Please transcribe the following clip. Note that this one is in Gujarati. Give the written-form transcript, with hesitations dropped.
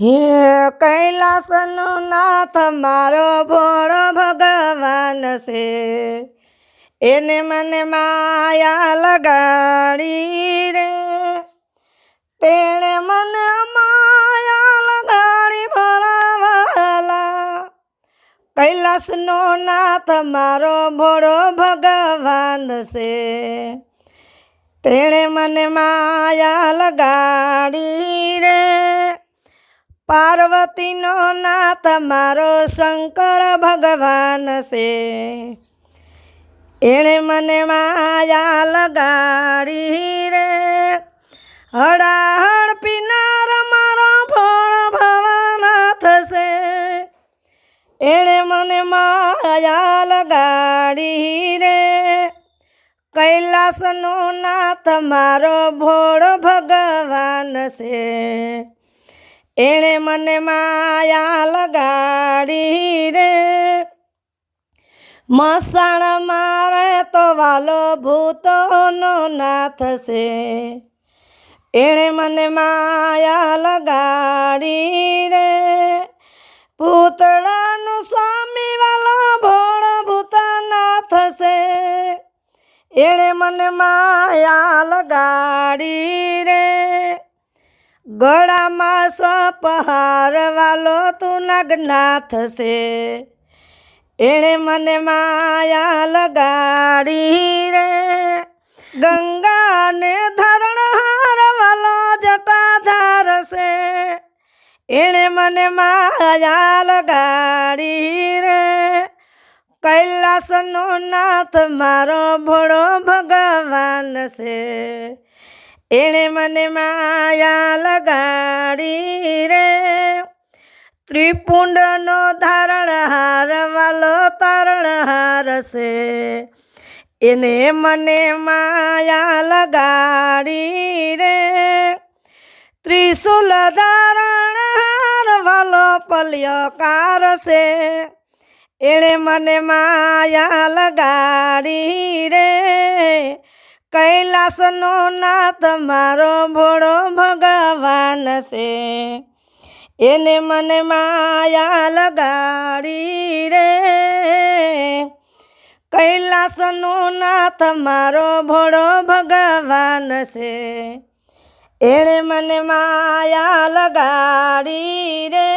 હે કૈલાસનો નાથ મારો ભોળો ભગવાન છે, એને મને માયા લગાડી રે, તેણે મને માયા લગાડી ભોળાવાલા. કૈલાસનો નાથ મારો ભોળો ભગવાન છે, તેણે મને માયા લગાડી રે. પાર્વતીનો નાથ મારો શંકર ભગવાન છે, એણે મને માયા લગાડી રે. હડાહડ પીનાર મારો ભોળો ભવનાથ છે, એણે મને માયા લગાડી રે. કૈલાસનો નાથ મારો ભોળો ભગવાન છે, એણે મને માયા લગાડી રે. મસાણ મારે તો વાલો ભૂતોનો નાથ છે, એણે મને માયા લગાડી રે. પૂતળાનું સ્વામી વાલો ભોળો ભૂતનાથ છે, એણે મને માયા લગાડી રે. ગળામાં સપહાર વાલો તું નાગનાથ છે, એણે મને માયા લગાડી રે. ગંગાને ધરણહાર વાલો જટાધાર છે, એણે મને માયા લગાડી રે. કૈલાસનો નાથ મારો ભોળો ભગવાન છે, એણે મને માયા લગાડી રે. ત્રિપુંડનો ધારણહાર વાલો તારણહાર છે, એને મને માયા લગાડી રે. ત્રિશુલ ધારણહાર વાલો પલ્યકાર છે, એણે મને માયા લગાડી રે. કૈલાસનો નાથ મારો ભોળો ભગવાન છે, એને મને માયા લગાડી રે. કૈલાસનો નાથ મારો ભોળો ભગવાન છે, એણે મને માયા લગાડી રે.